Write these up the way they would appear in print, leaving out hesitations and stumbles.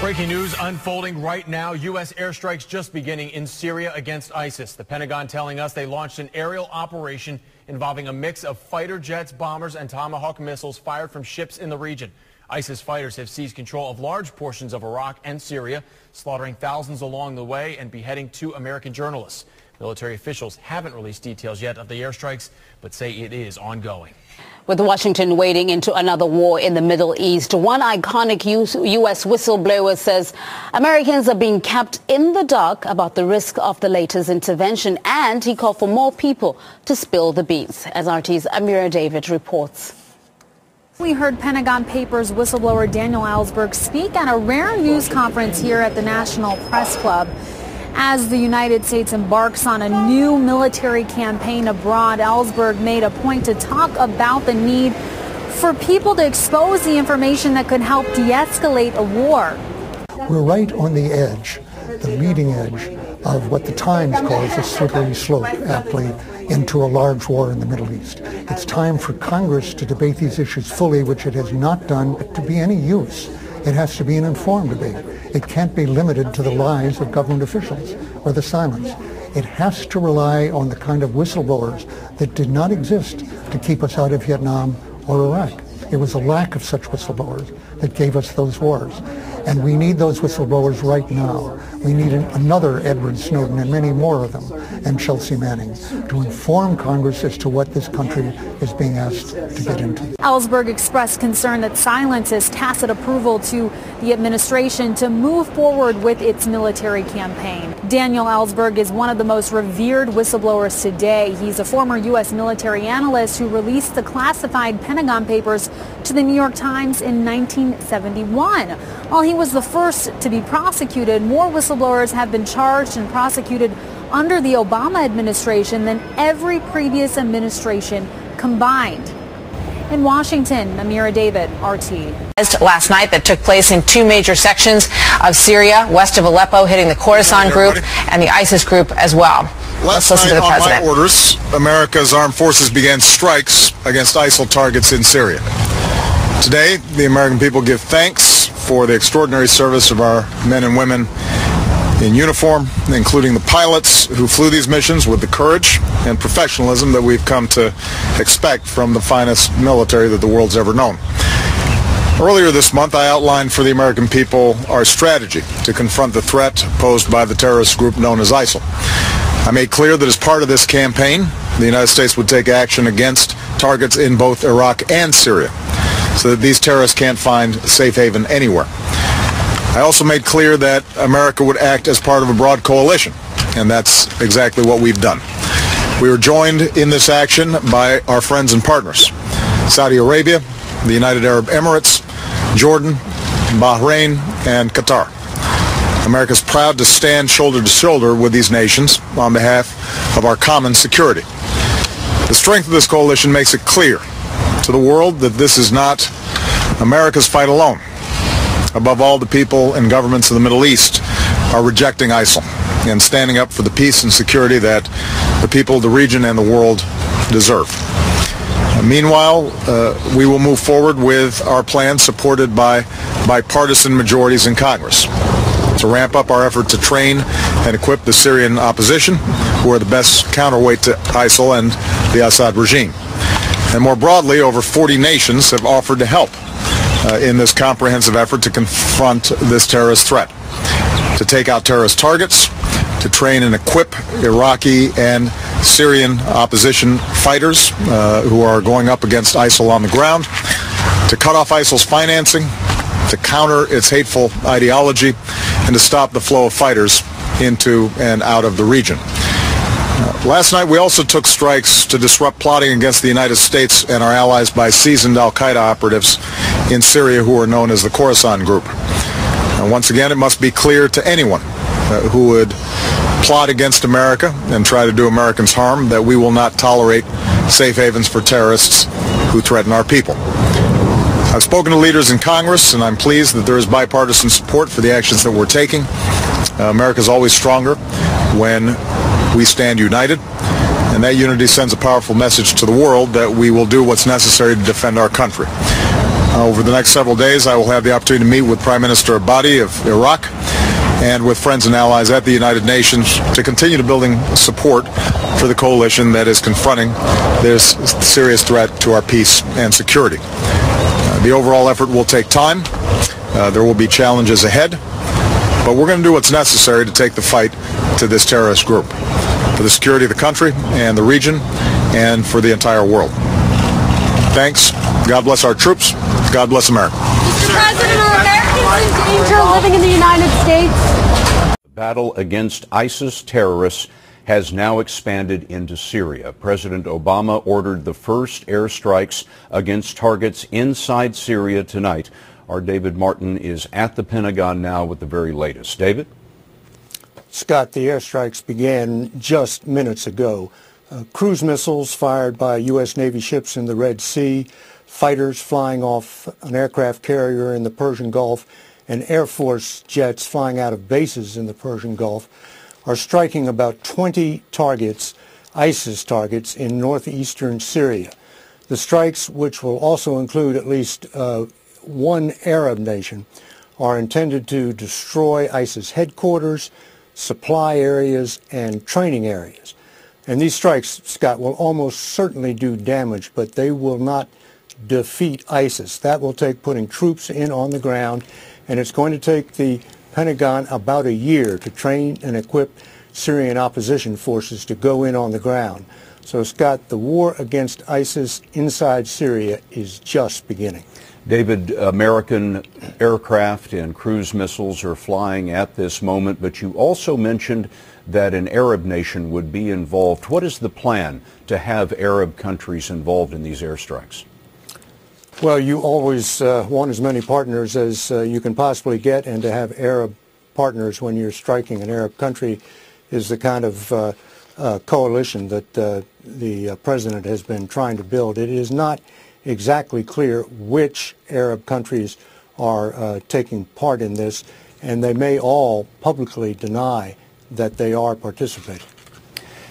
Breaking news unfolding right now. U.S. airstrikes just beginning in Syria against ISIS. The Pentagon telling us they launched an aerial operation involving a mix of fighter jets, bombers, and Tomahawk missiles fired from ships in the region. ISIS fighters have seized control of large portions of Iraq and Syria, slaughtering thousands along the way and beheading 2 American journalists. Military officials haven't released details yet of the airstrikes, but say it is ongoing. With Washington wading into another war in the Middle East, one iconic U.S. whistleblower says Americans are being kept in the dark about the risk of the latest intervention, and he called for more people to spill the beans. As RT's Amira David reports. We heard Pentagon Papers whistleblower Daniel Ellsberg speak at a rare news conference here at the National Press Club. As the United States embarks on a new military campaign abroad, Ellsberg made a point to talk about the need for people to expose the information that could help de-escalate a war. We're right on the edge, the leading edge of what the Times calls a slippery slope, aptly, into a large war in the Middle East. It's time for Congress to debate these issues fully, which it has not done. To be any use, it has to be an informed debate. It can't be limited to the lies of government officials or the silence. It has to rely on the kind of whistleblowers that did not exist to keep us out of Vietnam or Iraq. It was a lack of such whistleblowers that gave us those wars. And we need those whistleblowers right now. We need another Edward Snowden and many more of them, and Chelsea Manning, to inform Congress as to what this country is being asked to get into. Ellsberg expressed concern that silence is tacit approval to the administration to move forward with its military campaign. Daniel Ellsberg is one of the most revered whistleblowers today. He's a former U.S. military analyst who released the classified Pentagon Papers to the New York Times in 1971. While he was the first to be prosecuted, more whistleblowers have been charged and prosecuted under the Obama administration than every previous administration combined. In Washington, Amira David, RT. Last night that took place in 2 major sections of Syria, west of Aleppo, hitting the Khorasan group and the ISIS group as well. Let's listen to the president. On my orders, America's armed forces began strikes against ISIL targets in Syria. Today, the American people give thanks for the extraordinary service of our men and women in uniform, including the pilots who flew these missions with the courage and professionalism that we've come to expect from the finest military that the world's ever known. Earlier this month, I outlined for the American people our strategy to confront the threat posed by the terrorist group known as ISIL. I made clear that as part of this campaign, the United States would take action against targets in both Iraq and Syria, so that these terrorists can't find safe haven anywhere. I also made clear that America would act as part of a broad coalition, and that's exactly what we've done. We were joined in this action by our friends and partners: Saudi Arabia, the United Arab Emirates, Jordan, Bahrain, and Qatar. America is proud to stand shoulder to shoulder with these nations on behalf of our common security. The strength of this coalition makes it clear to the world that this is not America's fight alone. Above all, the people and governments of the Middle East are rejecting ISIL and standing up for the peace and security that the people of the region and the world deserve. Meanwhile, we will move forward with our plan, supported by bipartisan majorities in Congress, to ramp up our effort to train and equip the Syrian opposition, who are the best counterweight to ISIL and the Assad regime. And more broadly, over 40 nations have offered to help in this comprehensive effort to confront this terrorist threat, to take out terrorist targets, to train and equip Iraqi and Syrian opposition fighters who are going up against ISIL on the ground, to cut off ISIL's financing, to counter its hateful ideology, and to stop the flow of fighters into and out of the region. Last night we also took strikes to disrupt plotting against the United States and our allies by seasoned al-Qaida operatives in Syria who are known as the Khorasan group. Once again, it must be clear to anyone who would plot against America and try to do Americans harm that we will not tolerate safe havens for terrorists who threaten our people. I've spoken to leaders in Congress, and I'm pleased that there is bipartisan support for the actions that we're taking. America is always stronger when we stand united, and that unity sends a powerful message to the world that we will do what's necessary to defend our country. Over the next several days, I will have the opportunity to meet with Prime Minister Abadi of Iraq and with friends and allies at the United Nations to continue to building support for the coalition that is confronting this serious threat to our peace and security. The overall effort will take time. There will be challenges ahead, but we're going to do what's necessary to take the fight to this terrorist group for the security of the country and the region and for the entire world. Thanks. God bless our troops. God bless America. Mr. President, are Americans in danger living in the United States? The battle against ISIS terrorists has now expanded into Syria. President Obama ordered the first airstrikes against targets inside Syria tonight. Our David Martin is at the Pentagon now with the very latest. David? Scott, the airstrikes began just minutes ago. Cruise missiles fired by U.S. Navy ships in the Red Sea, fighters flying off an aircraft carrier in the Persian Gulf, and Air Force jets flying out of bases in the Persian Gulf are striking about 20 targets, ISIS targets, in northeastern Syria. The strikes, which will also include at least one Arab nation, are intended to destroy ISIS headquarters, supply areas, and training areas. And these strikes, Scott, will almost certainly do damage, but they will not defeat ISIS. That will take putting troops in on the ground, and it's going to take the Pentagon about a year to train and equip Syrian opposition forces to go in on the ground. So, Scott, the war against ISIS inside Syria is just beginning. David, American aircraft and cruise missiles are flying at this moment, but you also mentioned that an Arab nation would be involved. What is the plan to have Arab countries involved in these airstrikes? Well, you always want as many partners as you can possibly get, and to have Arab partners when you're striking an Arab country is the kind of coalition that the president has been trying to build. It is not exactly clear which Arab countries are taking part in this, and they may all publicly deny that they are participating.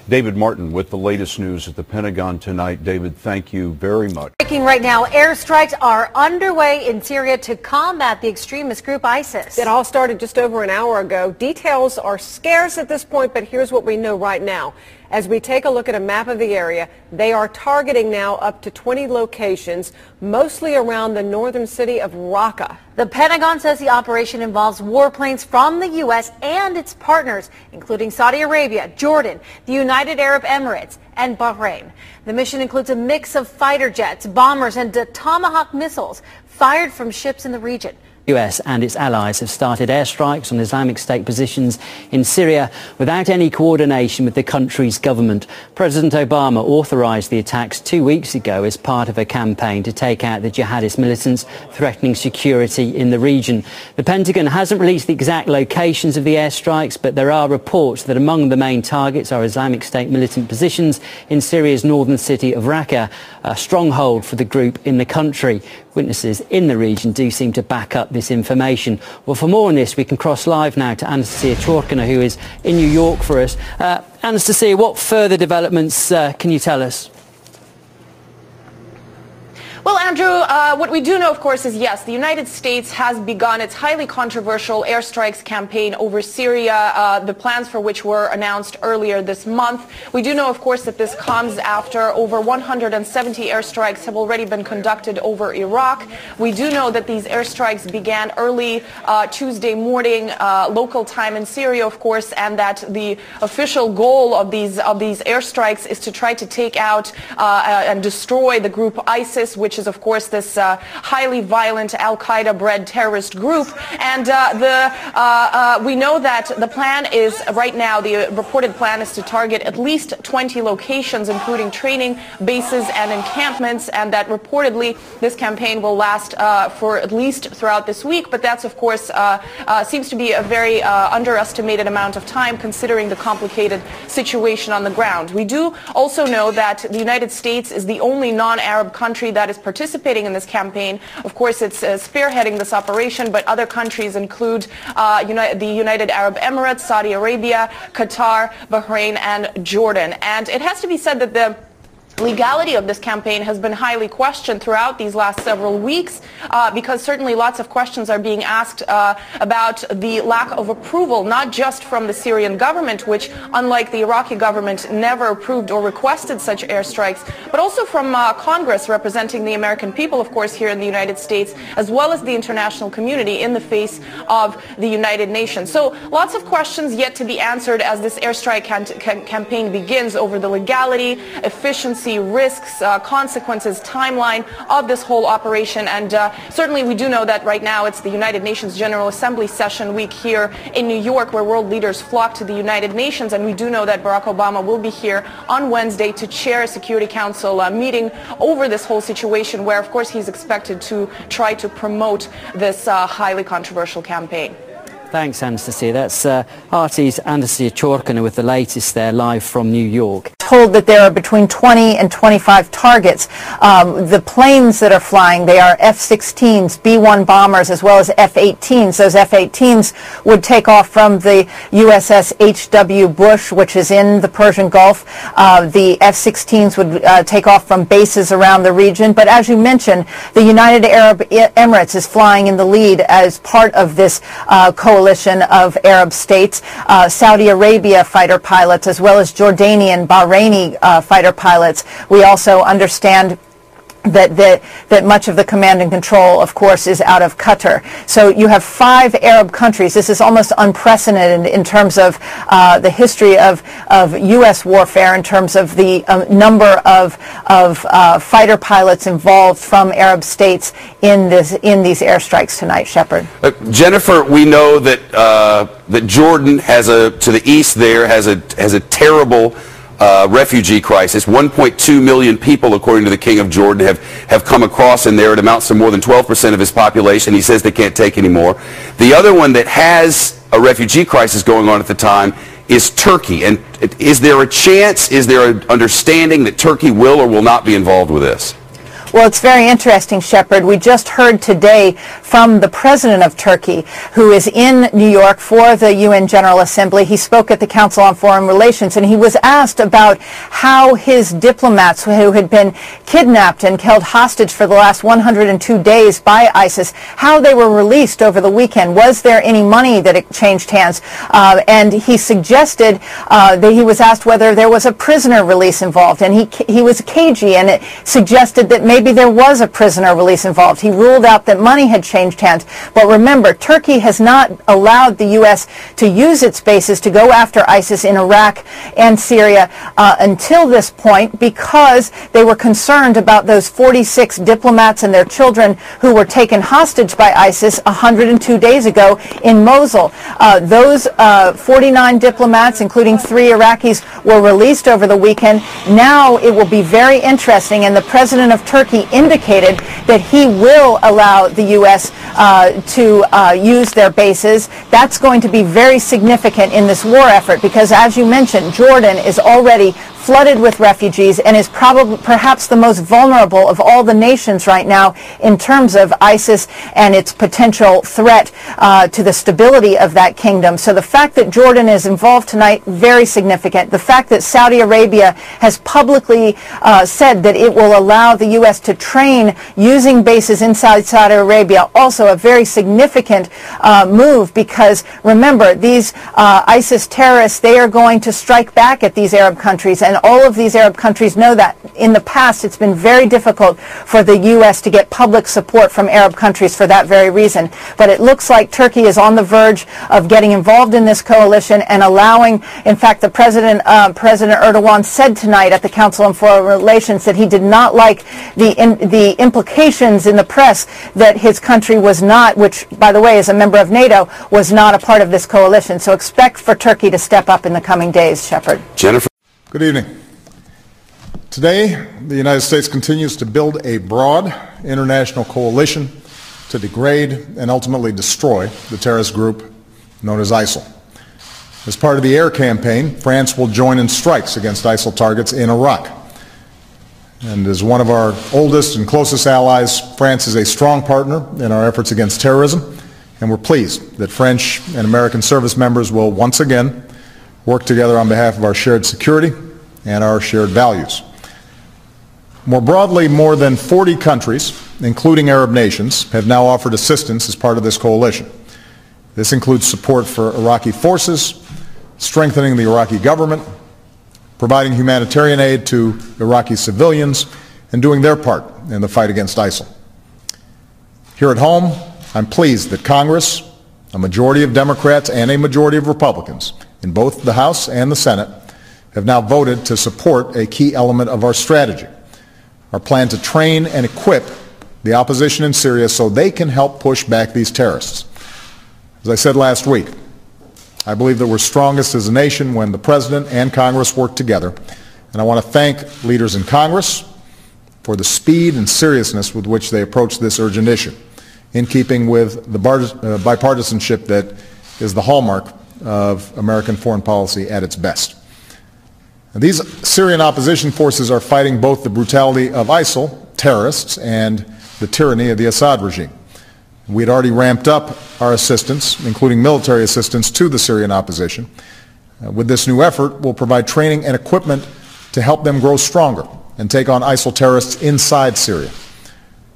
David Martin with the latest news at the Pentagon tonight. David, thank you very much. Breaking right now, airstrikes are underway in Syria to combat the extremist group ISIS. It all started just over an hour ago. Details are scarce at this point, but here's what we know right now. As we take a look at a map of the area, they are targeting now up to 20 locations, mostly around the northern city of Raqqa. The Pentagon says the operation involves warplanes from the U.S. and its partners, including Saudi Arabia, Jordan, the United Arab Emirates, and Bahrain. The mission includes a mix of fighter jets, bombers, and Tomahawk missiles fired from ships in the region. The US and its allies have started airstrikes on Islamic State positions in Syria without any coordination with the country's government. President Obama authorized the attacks 2 weeks ago as part of a campaign to take out the jihadist militants threatening security in the region. The Pentagon hasn't released the exact locations of the airstrikes, but there are reports that among the main targets are Islamic State militant positions in Syria's northern city of Raqqa, a stronghold for the group in the country. Witnesses in the region do seem to back up this information. Well, for more on this, we can cross live now to Anastasia Chorkina, who is in New York for us. Anastasia, what further developments can you tell us? Well, Andrew, what we do know, of course, is yes, the United States has begun its highly controversial airstrikes campaign over Syria, the plans for which were announced earlier this month. We do know, of course, that this comes after over 170 airstrikes have already been conducted over Iraq. We do know that these airstrikes began early Tuesday morning, local time in Syria, of course, and that the official goal of these airstrikes is to try to take out and destroy the group ISIS, which is, of course, this highly violent al-Qaida-bred terrorist group. And we know that the plan is, right now, the reported plan is to target at least 20 locations, including training bases and encampments, and that reportedly this campaign will last for at least throughout this week. But that's, of course, seems to be a very underestimated amount of time, considering the complicated situation on the ground. We do also know that the United States is the only non-Arab country that is participating in this campaign. Of course, it's spearheading this operation, but other countries include the United Arab Emirates, Saudi Arabia, Qatar, Bahrain, and Jordan. And it has to be said that the legality of this campaign has been highly questioned throughout these last several weeks because certainly lots of questions are being asked about the lack of approval, not just from the Syrian government, which, unlike the Iraqi government, never approved or requested such airstrikes, but also from Congress representing the American people, of course, here in the United States, as well as the international community in the face of the United Nations. So lots of questions yet to be answered as this airstrike campaign begins over the legality, efficiency, risks, consequences, timeline of this whole operation. And certainly we do know that right now it's the United Nations General Assembly session week here in New York, where world leaders flock to the United Nations. And we do know that Barack Obama will be here on Wednesday to chair a Security Council meeting over this whole situation, where of course he's expected to try to promote this highly controversial campaign. Thanks, Anastasia. That's RT's Anastasia Chorkina with the latest there, live from New York. Told that there are between 20 and 25 targets. The planes that are flying, they are F-16s, B-1 bombers, as well as F-18s. Those F-18s would take off from the USS H.W. Bush, which is in the Persian Gulf. The F-16s would take off from bases around the region. But as you mentioned, the United Arab Emirates is flying in the lead as part of this coalition of Arab states. Saudi Arabia fighter pilots, as well as Jordanian, Bahraini fighter pilots. We also understand that much of the command and control, of course, is out of Qatar. So you have 5 Arab countries. This is almost unprecedented in terms of the history of U.S. warfare, in terms of the number of fighter pilots involved from Arab states in these airstrikes tonight. Shepard. Jennifer, we know that Jordan to the east there has a terrible refugee crisis. 1.2 million people, according to the King of Jordan, have come across in there. It amounts to more than 12% of his population. He says they can't take any more. The other one that has a refugee crisis going on at the time is Turkey. And is there a chance, is there an understanding that Turkey will or will not be involved with this? Well, it's very interesting, Shepard. We just heard today from the president of Turkey, who is in New York for the UN General Assembly. He spoke at the Council on Foreign Relations, and he was asked about how his diplomats who had been kidnapped and held hostage for the last 102 days by ISIS, how they were released over the weekend. Was there any money that changed hands? And he suggested that he was asked whether there was a prisoner release involved, and he was cagey, and it suggested that maybe there was a prisoner release involved. He ruled out that money had changed hands. But remember, Turkey has not allowed the U.S. to use its bases to go after ISIS in Iraq and Syria until this point, because they were concerned about those 46 diplomats and their children who were taken hostage by ISIS 102 days ago in Mosul. Those 49 diplomats, including 3 Iraqis, were released over the weekend. Now it will be very interesting, and the president of Turkey indicated that he will allow the U.S. to use their bases. That's going to be very significant in this war effort because, as you mentioned, Jordan is already flooded with refugees and is perhaps the most vulnerable of all the nations right now in terms of ISIS and its potential threat to the stability of that kingdom. So the fact that Jordan is involved tonight, very significant. The fact that Saudi Arabia has publicly said that it will allow the U.S. to train using bases inside Saudi Arabia, also a very significant move, because remember, these ISIS terrorists, they are going to strike back at these Arab countries, and all of these Arab countries know that. In the past, it's been very difficult for the U.S. to get public support from Arab countries for that very reason. But it looks like Turkey is on the verge of getting involved in this coalition and allowing, in fact, the President Erdogan said tonight at the Council on Foreign Relations that he did not like the implications in the press that his country was not, which, by the way, is a member of NATO, was not a part of this coalition. So expect for Turkey to step up in the coming days, Shepard. Jennifer. Good evening. Today, the United States continues to build a broad international coalition to degrade and ultimately destroy the terrorist group known as ISIL. As part of the air campaign, France will join in strikes against ISIL targets in Iraq. And as one of our oldest and closest allies, France is a strong partner in our efforts against terrorism, and we're pleased that French and American service members will once again work together on behalf of our shared security and our shared values. More broadly, more than 40 countries, including Arab nations, have now offered assistance as part of this coalition. This includes support for Iraqi forces, strengthening the Iraqi government, providing humanitarian aid to Iraqi civilians, and doing their part in the fight against ISIL. Here at home, I'm pleased that Congress, a majority of Democrats and a majority of Republicans in both the House and the Senate, have now voted to support a key element of our strategy, our plan to train and equip the opposition in Syria so they can help push back these terrorists. As I said last week, I believe that we're strongest as a nation when the President and Congress work together, and I want to thank leaders in Congress for the speed and seriousness with which they approach this urgent issue, in keeping with the bipartisanship that is the hallmark of American foreign policy at its best. Now, these Syrian opposition forces are fighting both the brutality of ISIL terrorists and the tyranny of the Assad regime. We had already ramped up our assistance, including military assistance, to the Syrian opposition. With this new effort, we'll provide training and equipment to help them grow stronger and take on ISIL terrorists inside Syria.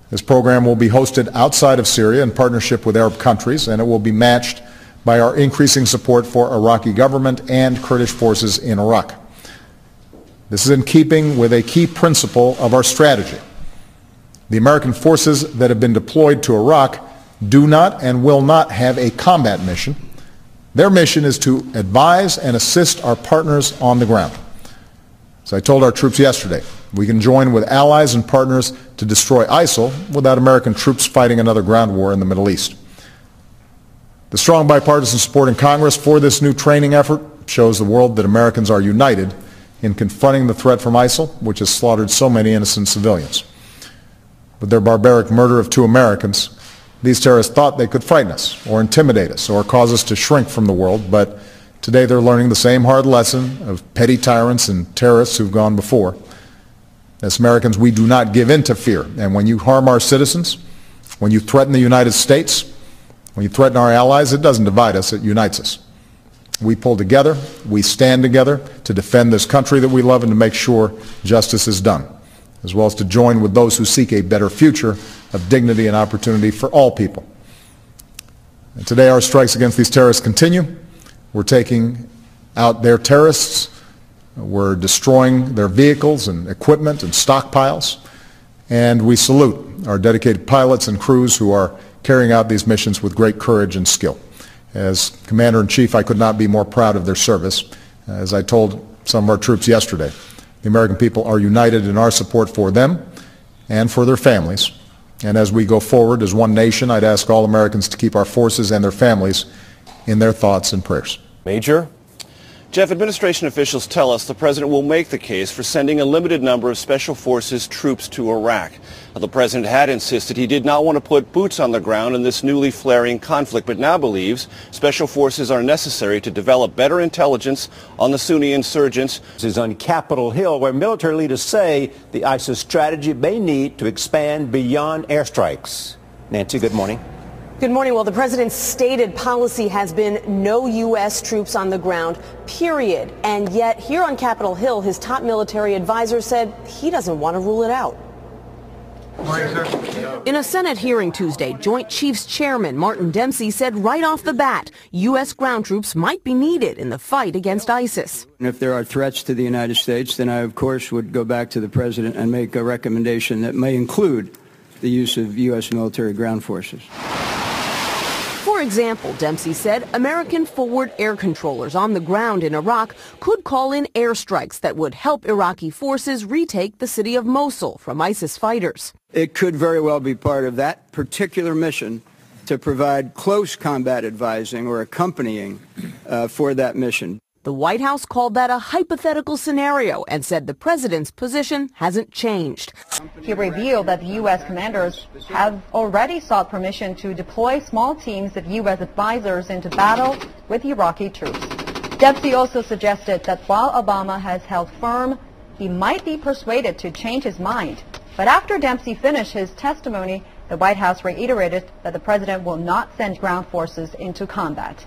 This program will be hosted outside of Syria in partnership with Arab countries, and it will be matched by our increasing support for Iraqi government and Kurdish forces in Iraq. This is in keeping with a key principle of our strategy. The American forces that have been deployed to Iraq do not and will not have a combat mission. Their mission is to advise and assist our partners on the ground. As I told our troops yesterday, we can join with allies and partners to destroy ISIL without American troops fighting another ground war in the Middle East. The strong bipartisan support in Congress for this new training effort shows the world that Americans are united in confronting the threat from ISIL, which has slaughtered so many innocent civilians. With their barbaric murder of 2 Americans, these terrorists thought they could frighten us or intimidate us or cause us to shrink from the world, but today they're learning the same hard lesson of petty tyrants and terrorists who've gone before. As Americans, we do not give in to fear, and when you harm our citizens, when you threaten the United States, when you threaten our allies, it doesn't divide us, it unites us. We pull together, we stand together to defend this country that we love and to make sure justice is done, as well as to join with those who seek a better future of dignity and opportunity for all people. And today our strikes against these terrorists continue. We're taking out their terrorists, we're destroying their vehicles and equipment and stockpiles, and we salute our dedicated pilots and crews who are carrying out these missions with great courage and skill. As Commander-in-Chief, I could not be more proud of their service. As I told some of our troops yesterday, the American people are united in our support for them and for their families. And as we go forward as one nation, I'd ask all Americans to keep our forces and their families in their thoughts and prayers. Major? Jeff, administration officials tell us the president will make the case for sending a limited number of special forces troops to Iraq. The president had insisted he did not want to put boots on the ground in this newly flaring conflict, but now believes special forces are necessary to develop better intelligence on the Sunni insurgents. This is on Capitol Hill, where military leaders say the ISIS strategy may need to expand beyond airstrikes. Nancy, good morning. Good morning. Well, the president's stated policy has been no U.S. troops on the ground, period. And yet here on Capitol Hill, his top military advisor said he doesn't want to rule it out. In a Senate hearing Tuesday, Joint Chiefs Chairman Martin Dempsey said right off the bat, U.S. ground troops might be needed in the fight against ISIS. And if there are threats to the United States, then I, of course, would go back to the president and make a recommendation that may include the use of U.S. military ground forces. For example, Dempsey said American forward air controllers on the ground in Iraq could call in airstrikes that would help Iraqi forces retake the city of Mosul from ISIS fighters. It could very well be part of that particular mission to provide close combat advising or accompanying for that mission. The White House called that a hypothetical scenario and said the president's position hasn't changed. He revealed that the U.S. commanders have already sought permission to deploy small teams of U.S. advisors into battle with Iraqi troops. Dempsey also suggested that while Obama has held firm, he might be persuaded to change his mind. But after Dempsey finished his testimony, the White House reiterated that the president will not send ground forces into combat.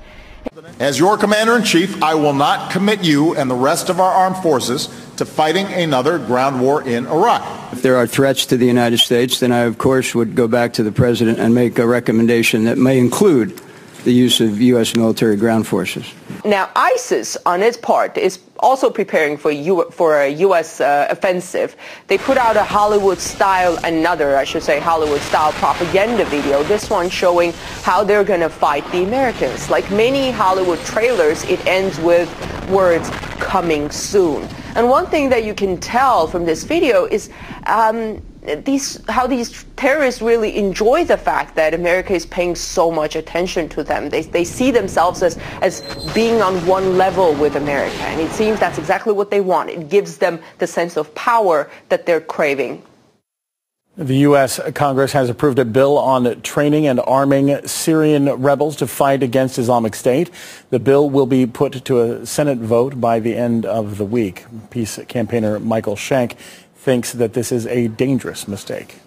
As your commander-in-chief, I will not commit you and the rest of our armed forces to fighting another ground war in Iraq. If there are threats to the United States, then I, of course, would go back to the president and make a recommendation that may include the use of U.S. military ground forces. Now, ISIS, on its part, is also preparing for a U.S. offensive. They put out a Hollywood-style propaganda video, this one showing how they're going to fight the Americans. Like many Hollywood trailers, it ends with words, "coming soon." And one thing that you can tell from this video is how these terrorists really enjoy the fact that America is paying so much attention to them. They see themselves as being on one level with America, and it seems that's exactly what they want. It gives them the sense of power that they're craving. The U.S. Congress has approved a bill on training and arming Syrian rebels to fight against Islamic State. The bill will be put to a Senate vote by the end of the week. Peace campaigner Michael Schenck thinks that this is a dangerous mistake.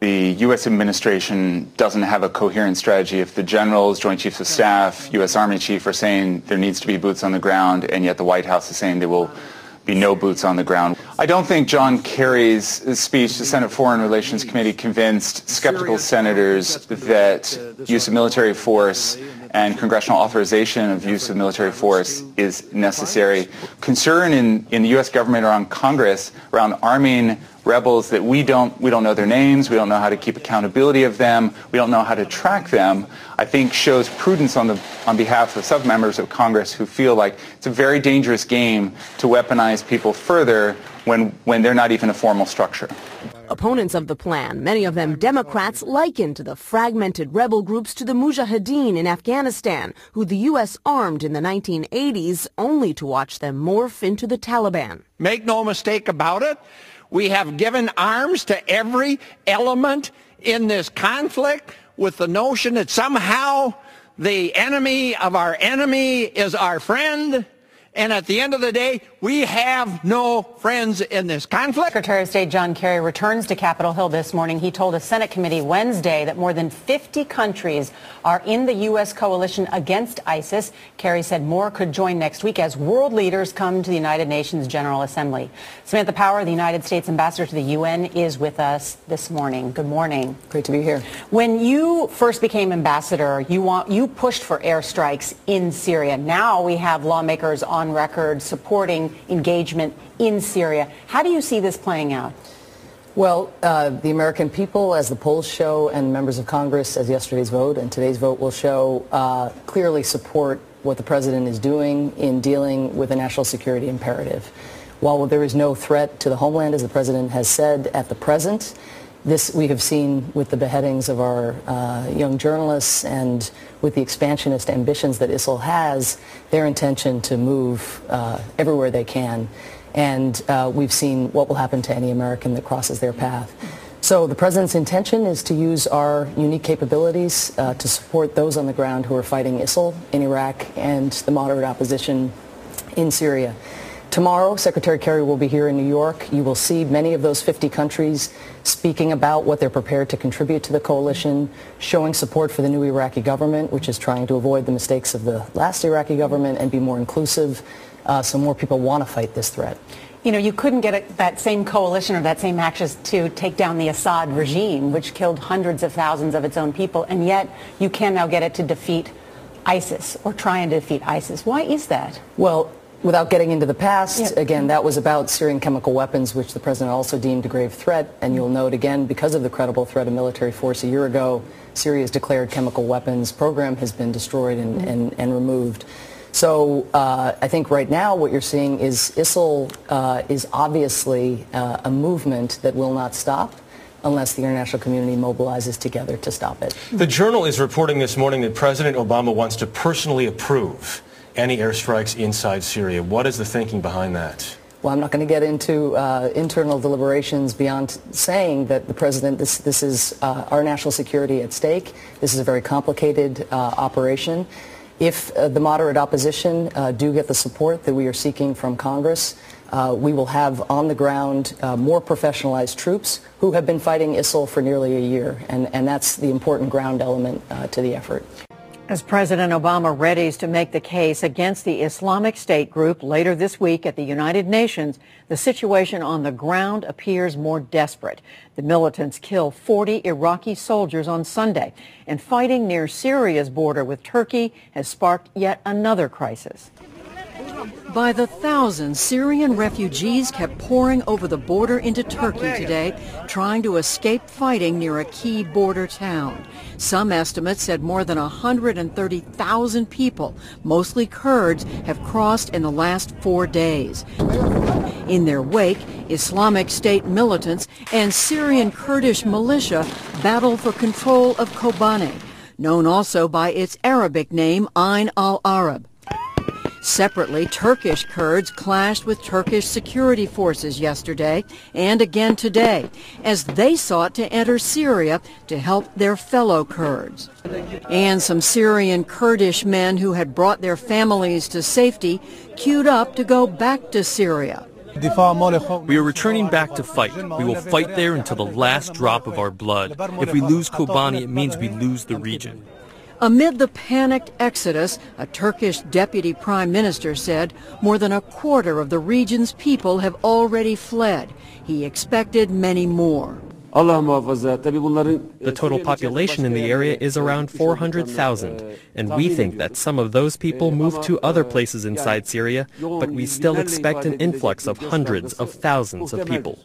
The U.S. administration doesn't have a coherent strategy. If the generals, Joint Chiefs of Staff, U.S. Army Chief are saying there needs to be boots on the ground, and yet the White House is saying there will be no boots on the ground. I don't think John Kerry's speech to Senate Foreign Relations Committee convinced skeptical senators that use of military force and congressional authorization of use of military force is necessary. Concern in the U.S. government around Congress around arming rebels that we don't know their names, we don't know how to keep accountability of them, we don't know how to track them, I think shows prudence on behalf of some members of Congress who feel like it's a very dangerous game to weaponize people further when they're not even a formal structure. Opponents of the plan, many of them Democrats, likened the fragmented rebel groups to the Mujahideen in Afghanistan, who the U.S. armed in the 1980s only to watch them morph into the Taliban. Make no mistake about it, we have given arms to every element in this conflict with the notion that somehow the enemy of our enemy is our friend. And at the end of the day, we have no friends in this conflict. Secretary of State John Kerry returns to Capitol Hill this morning. He told a Senate committee Wednesday that more than 50 countries are in the U.S. coalition against ISIS. Kerry said more could join next week as world leaders come to the United Nations General Assembly. Samantha Power, the United States ambassador to the UN, is with us this morning. Good morning. Great to be here. When you first became ambassador, you pushed for airstrikes in Syria. Now we have lawmakers on record supporting engagement in Syria. How do you see this playing out? Well, the American people, as the polls show, and members of Congress, as yesterday's vote and today's vote will show, clearly support what the president is doing in dealing with a national security imperative. While there is no threat to the homeland, as the president has said at the present, this we have seen with the beheadings of our young journalists and with the expansionist ambitions that ISIL has, their intention to move everywhere they can. And we've seen what will happen to any American that crosses their path. So the president's intention is to use our unique capabilities to support those on the ground who are fighting ISIL in Iraq and the moderate opposition in Syria. Tomorrow, Secretary Kerry will be here in New York. You will see many of those 50 countries speaking about what they're prepared to contribute to the coalition, showing support for the new Iraqi government, which is trying to avoid the mistakes of the last Iraqi government and be more inclusive, so more people want to fight this threat. You know, you couldn't get that same coalition or that same action to take down the Assad regime, which killed hundreds of thousands of its own people, and yet you can now get it to defeat ISIS or try and defeat ISIS. Why is that? Well, without getting into the past, again, that was about Syrian chemical weapons, which the president also deemed a grave threat. And you'll note, again, because of the credible threat of military force a year ago, Syria's declared chemical weapons program has been destroyed and removed. So I think right now what you're seeing is ISIL is obviously a movement that will not stop unless the international community mobilizes together to stop it. The Journal is reporting this morning that President Obama wants to personally approve any airstrikes inside Syria. What is the thinking behind that? Well, I'm not going to get into internal deliberations beyond saying that the president, this is our national security at stake. This is a very complicated operation. If the moderate opposition do get the support that we are seeking from Congress, we will have on the ground more professionalized troops who have been fighting ISIL for nearly a year, and that's the important ground element to the effort. As President Obama readies to make the case against the Islamic State group later this week at the United Nations, the situation on the ground appears more desperate. The militants killed 40 Iraqi soldiers on Sunday, and fighting near Syria's border with Turkey has sparked yet another crisis. By the thousands, Syrian refugees kept pouring over the border into Turkey today, trying to escape fighting near a key border town. Some estimates said more than 130,000 people, mostly Kurds, have crossed in the last 4 days. In their wake, Islamic State militants and Syrian Kurdish militia battle for control of Kobane, known also by its Arabic name Ain al-Arab. Separately, Turkish Kurds clashed with Turkish security forces yesterday and again today as they sought to enter Syria to help their fellow Kurds. And some Syrian Kurdish men who had brought their families to safety queued up to go back to Syria. We are returning back to fight. We will fight there until the last drop of our blood. If we lose Kobane, it means we lose the region. Amid the panicked exodus, a Turkish deputy prime minister said more than a quarter of the region's people have already fled. He expected many more. The total population in the area is around 400,000, and we think that some of those people moved to other places inside Syria, but we still expect an influx of hundreds of thousands of people.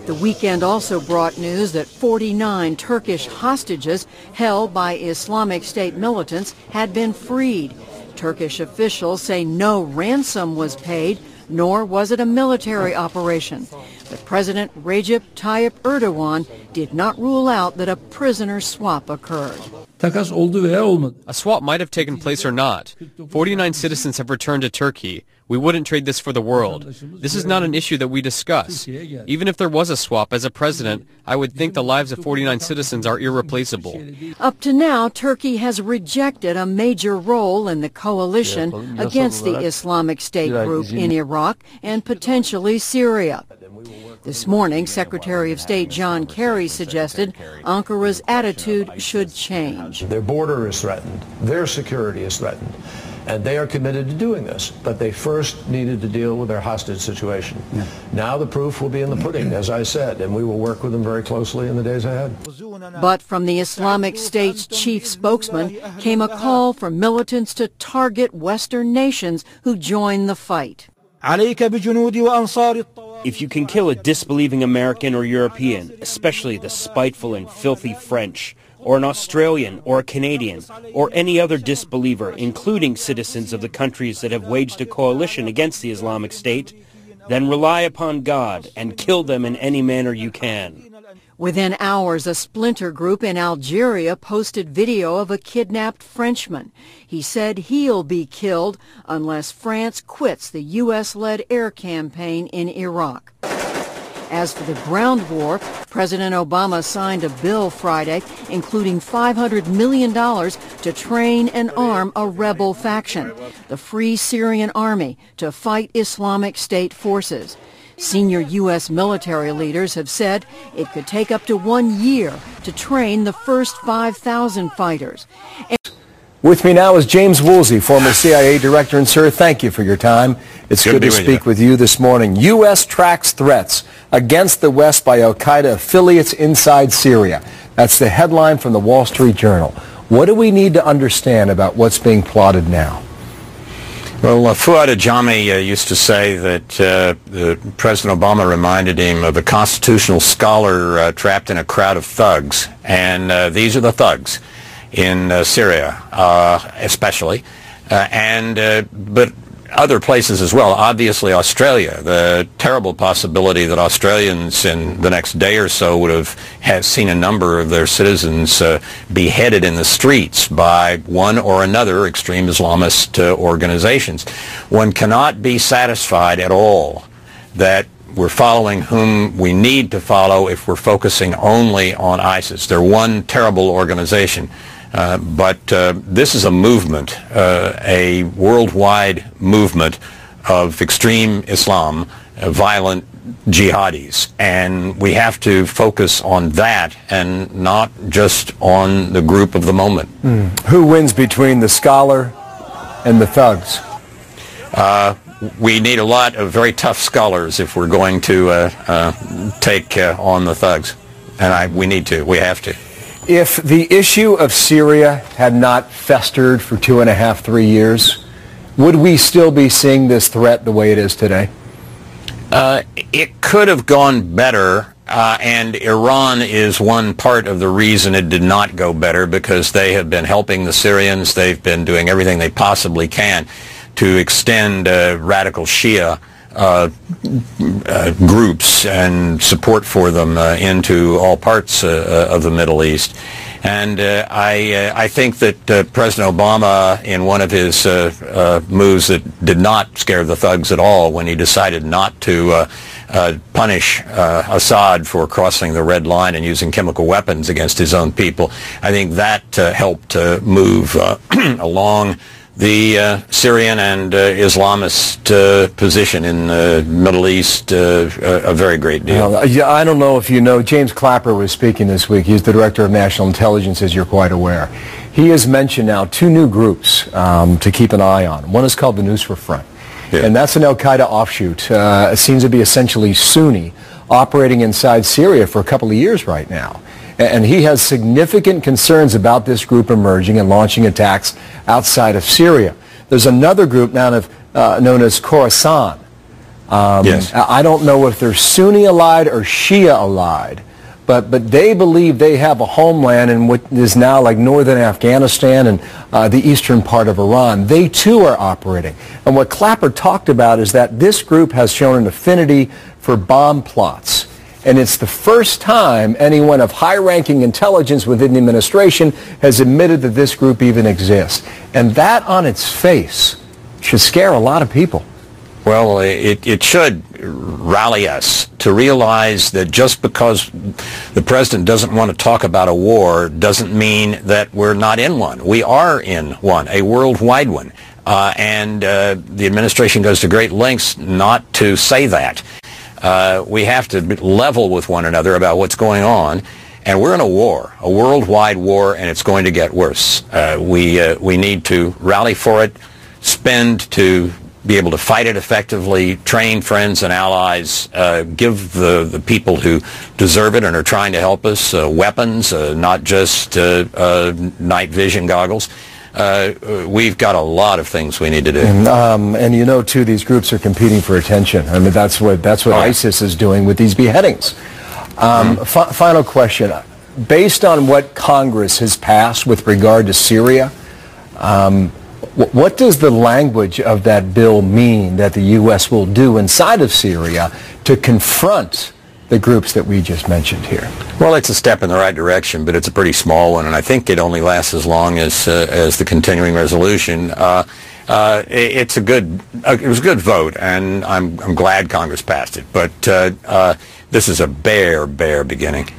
The weekend also brought news that 49 Turkish hostages held by Islamic State militants had been freed. Turkish officials say no ransom was paid, nor was it a military operation. But President Recep Tayyip Erdogan did not rule out that a prisoner swap occurred. A swap might have taken place or not. 49 citizens have returned to Turkey. We wouldn't trade this for the world. This is not an issue that we discuss. Even if there was a swap, as a president, I would think the lives of 49 citizens are irreplaceable. Up to now, Turkey has rejected a major role in the coalition against the Islamic State group in Iraq and potentially Syria. This morning, Secretary of State John Kerry suggested Ankara's attitude should change. Their border is threatened. Their security is threatened. And they are committed to doing this. But they first needed to deal with their hostage situation. Now the proof will be in the pudding, as I said, and we will work with them very closely in the days ahead. But from the Islamic State's chief spokesman came a call for militants to target Western nations who join the fight. If you can kill a disbelieving American or European, especially the spiteful and filthy French, or an Australian or a Canadian, or any other disbeliever, including citizens of the countries that have waged a coalition against the Islamic State, then rely upon God and kill them in any manner you can. Within hours, a splinter group in Algeria posted video of a kidnapped Frenchman. He said he'll be killed unless France quits the U.S.-led air campaign in Iraq. As for the ground war, President Obama signed a bill Friday including $500 million to train and arm a rebel faction, the Free Syrian Army, to fight Islamic State forces. Senior U.S. military leaders have said it could take up to 1 year to train the first 5,000 fighters. With me now is James Woolsey, former CIA director. And, sir, thank you for your time. It's good to speak with you this morning. U.S. tracks threats against the West by al-Qaida affiliates inside Syria. That's the headline from the Wall Street Journal. What do we need to understand about what's being plotted now? Well, Fuad Ajami used to say that President Obama reminded him of a constitutional scholar trapped in a crowd of thugs. And these are the thugs in Syria, especially, but other places as well. Obviously, Australia, the terrible possibility that Australians in the next day or so would have seen a number of their citizens beheaded in the streets by one or another extreme Islamist organizations. One cannot be satisfied at all that we're following whom we need to follow if we're focusing only on ISIS. They're one terrible organization. But this is a movement, a worldwide movement of extreme Islam, violent jihadis, and we have to focus on that and not just on the group of the moment. Who wins between the scholar and the thugs? We need a lot of very tough scholars if we're going to take on the thugs, and we have to. If the issue of Syria had not festered for 2.5, 3 years, would we still be seeing this threat the way it is today? It could have gone better, and Iran is one part of the reason it did not go better, because they have been helping the Syrians. They've been doing everything they possibly can to extend radical Shia groups and support for them into all parts of the Middle East. And I think that President Obama, in one of his moves that did not scare the thugs at all, when he decided not to punish Assad for crossing the red line and using chemical weapons against his own people, I think that helped move along the Syrian and Islamist position in the Middle East a very great deal. I don't know if you know, James Clapper was speaking this week. He's the Director of National Intelligence, as you're quite aware. He has mentioned now 2 new groups to keep an eye on. One is called the Nusra Front, and that's an al-Qaida offshoot. It seems to be essentially Sunni, operating inside Syria for a couple of years right now. And he has significant concerns about this group emerging and launching attacks outside of Syria. There's another group known as Khorasan. Yes. I don't know if they're Sunni allied or Shia allied, but they believe they have a homeland in what is now like northern Afghanistan and the eastern part of Iran. They too are operating. And what Clapper talked about is that this group has shown an affinity for bomb plots. And it's the first time anyone of high-ranking intelligence within the administration has admitted that this group even exists. And that on its face should scare a lot of people. Well, it should rally us to realize that just because the president doesn't want to talk about a war doesn't mean that we're not in one. We are in one, a worldwide one. And the administration goes to great lengths not to say that. We have to level with one another about what's going on, and we're in a war, a worldwide war, and it's going to get worse. We need to rally for it, spend to be able to fight it effectively, train friends and allies, give the people who deserve it and are trying to help us weapons, not just night vision goggles. We've got a lot of things we need to do. And you know, too, these groups are competing for attention. I mean, that's what ISIS is doing with these beheadings. Final question. Based on what Congress has passed with regard to Syria, what does the language of that bill mean that the U.S. will do inside of Syria to confront the groups that we just mentioned here? Well, it's a step in the right direction, but it's a pretty small one, and I think it only lasts as long as the continuing resolution. It was a good vote, and I'm glad Congress passed it. But this is a bare beginning.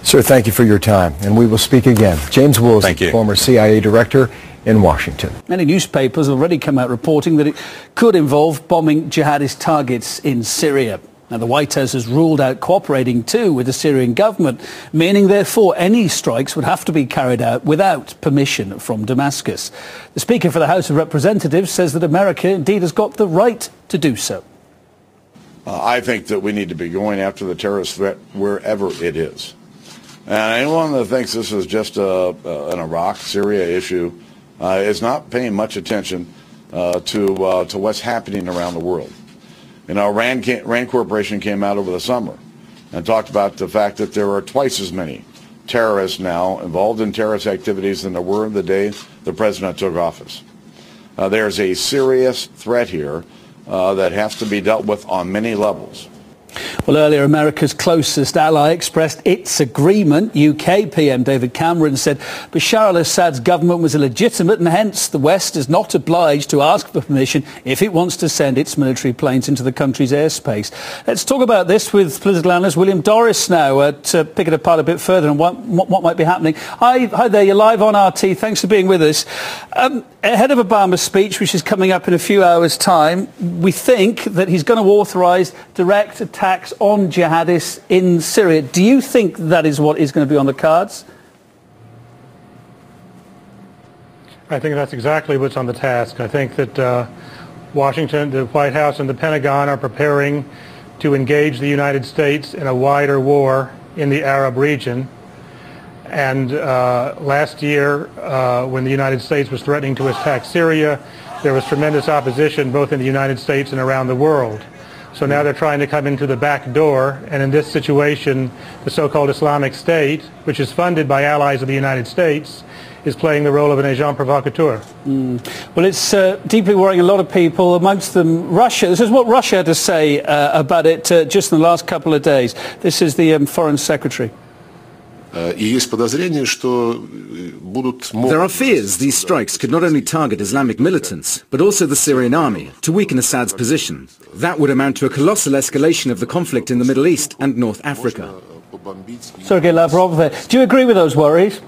Sir, thank you for your time, and we will speak again. James Woolsey, former CIA director in Washington. Many newspapers have already come out reporting that it could involve bombing jihadist targets in Syria. Now, the White House has ruled out cooperating too with the Syrian government, meaning therefore any strikes would have to be carried out without permission from Damascus. The Speaker for the House of Representatives says that America indeed has got the right to do so. I think that we need to be going after the terrorist threat wherever it is. And anyone that thinks this is just an Iraq, Syria issue is not paying much attention to what's happening around the world. You know, Rand Corporation came out over the summer and talked about the fact that there are twice as many terrorists now involved in terrorist activities than there were the day the president took office. There's a serious threat here that has to be dealt with on many levels. Well, earlier, America's closest ally expressed its agreement. UK PM David Cameron said Bashar al-Assad's government was illegitimate and hence the West is not obliged to ask for permission if it wants to send its military planes into the country's airspace. Let's talk about this with political analyst William Doris now to pick it apart a bit further and what might be happening. Hi there, you're live on RT. Thanks for being with us. Ahead of Obama's speech, which is coming up in a few hours' time, we think that he's going to authorise direct attacks on jihadists in Syria. Do you think that is what is going to be on the cards? I think that's exactly what's on the task. I think that Washington, the White House and the Pentagon are preparing to engage the United States in a wider war in the Arab region. And last year, when the United States was threatening to attack Syria, there was tremendous opposition both in the United States and around the world. So now they're trying to come into the back door, and in this situation, the so-called Islamic State, which is funded by allies of the United States, is playing the role of an agent provocateur. Well, it's deeply worrying a lot of people, amongst them Russia. This is what Russia had to say about it just in the last couple of days. This is the Foreign Secretary. There are fears these strikes could not only target Islamic militants, but also the Syrian army, to weaken Assad's position. That would amount to a colossal escalation of the conflict in the Middle East and North Africa. Sergei Lavrov there. Do you agree with those worries?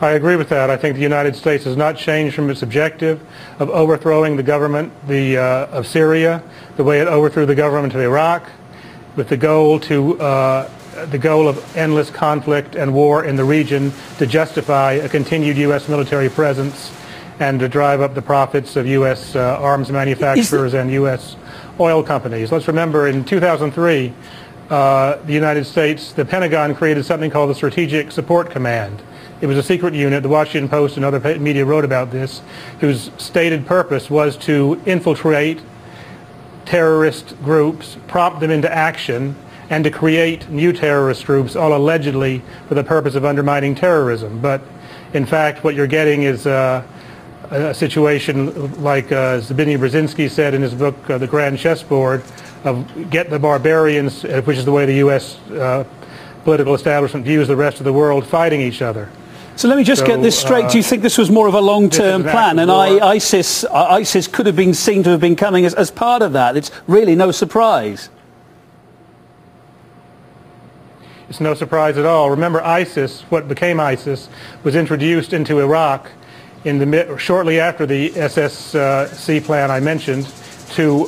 I agree with that. I think the United States has not changed from its objective of overthrowing the government of Syria, the way it overthrew the government of Iraq, with the goal of endless conflict and war in the region to justify a continued U.S. military presence and to drive up the profits of U.S. arms manufacturers and U.S. oil companies. Let's remember in 2003, the United States, the Pentagon created something called the Strategic Support Command. It was a secret unit. The Washington Post and other media wrote about this, whose stated purpose was to infiltrate terrorist groups, prompt them into action, and to create new terrorist groups, all allegedly for the purpose of undermining terrorism. But in fact, what you're getting is a situation like Zbigniew Brzezinski said in his book, The Grand Chessboard, of get the barbarians, which is the way the U.S. Political establishment views the rest of the world, fighting each other. So let me just get this straight. Do you think this was more of a long-term plan, and ISIS could have been seen to have been coming as part of that? It's really no surprise. It's no surprise at all. Remember, ISIS, what became ISIS, was introduced into Iraq shortly after the SSC plan I mentioned, to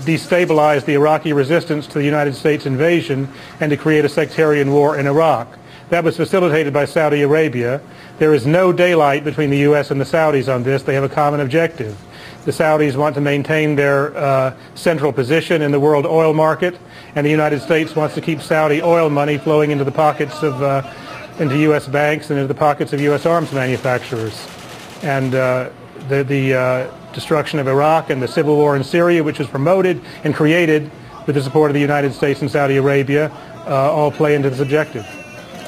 destabilize the Iraqi resistance to the United States invasion and to create a sectarian war in Iraq. That was facilitated by Saudi Arabia. There is no daylight between the U.S. and the Saudis on this. They have a common objective. The Saudis want to maintain their central position in the world oil market, and the United States wants to keep Saudi oil money flowing into the pockets of, into U.S. banks and into the pockets of U.S. arms manufacturers. And the destruction of Iraq and the civil war in Syria, which was promoted and created with the support of the United States and Saudi Arabia, all play into this objective.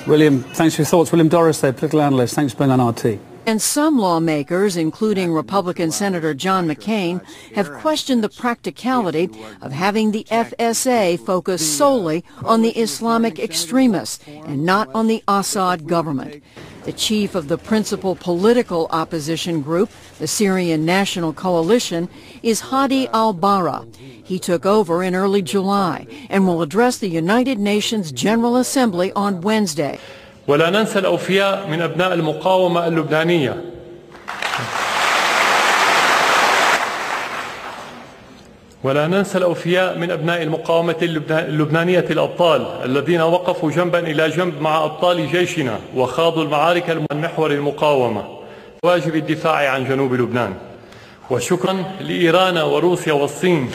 William, thanks for your thoughts. William Doris there, political analyst. Thanks for being on RT. And some lawmakers, including Republican Senator John McCain, have questioned the practicality of having the FSA focus solely on the Islamic extremists and not on the Assad government. The chief of the principal political opposition group, the Syrian National Coalition, is Hadi al-Barra. He took over in early July and will address the United Nations General Assembly on Wednesday. ولا ننسى الأوفياء من أبناء المقاومة اللبنانية ولا ننسى الأوفياء من أبناء المقاومة اللبنانية الأبطال الذين وقفوا جنبا إلى جنب مع أبطال جيشنا وخاضوا المعارك المحور المقاومة واجب الدفاع عن جنوب لبنان. وشكرا لإيران وروسيا والصين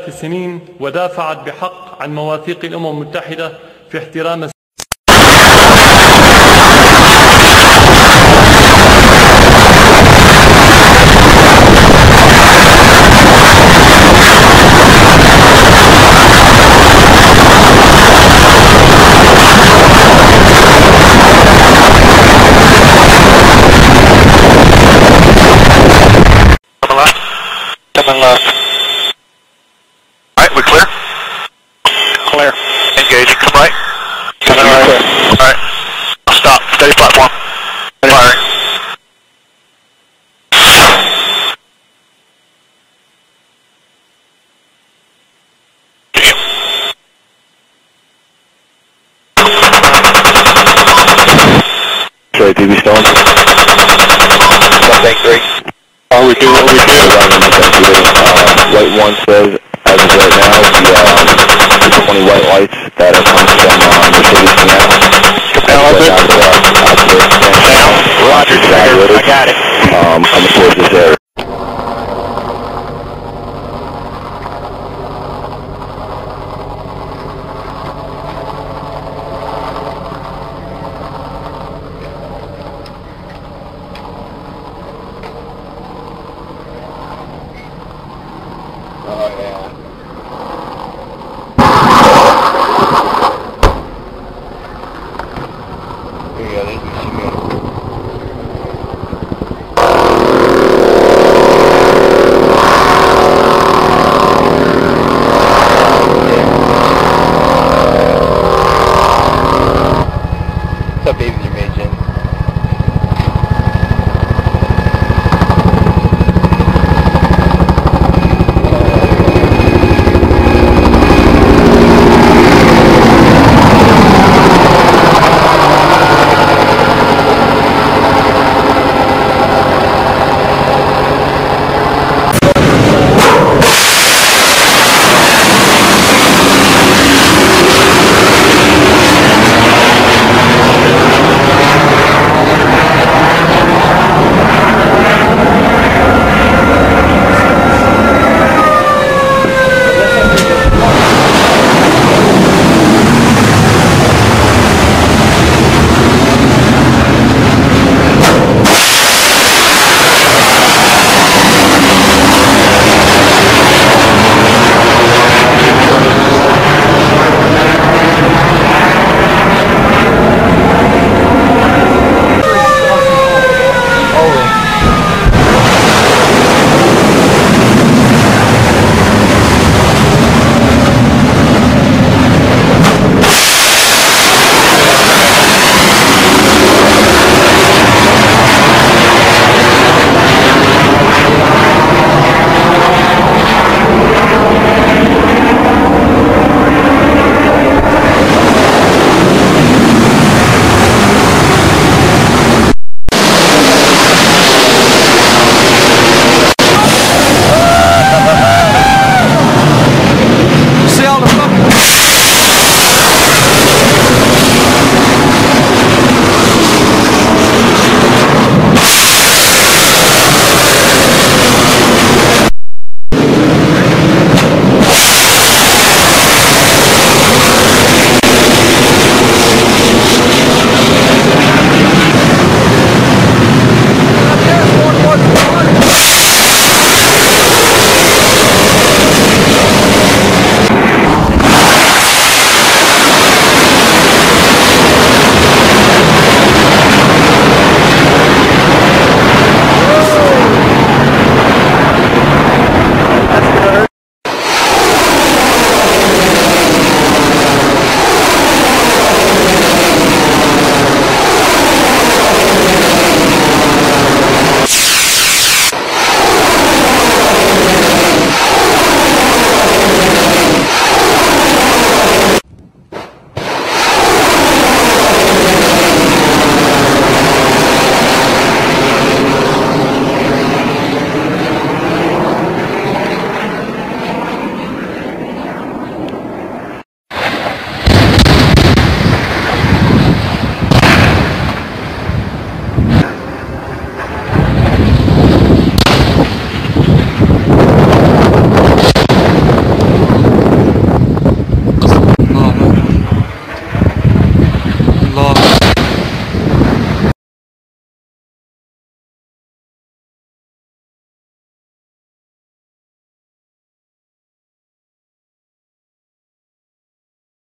سنين ودافعت بحق عن مواثيق الأمم المتحدة في احترام Alright, we clear? Clear. Engage. Come right. Come X-ray, TV Stone. Thank 3. We do what we do. White 1 says, as of right now, the 20 white lights that are coming from the city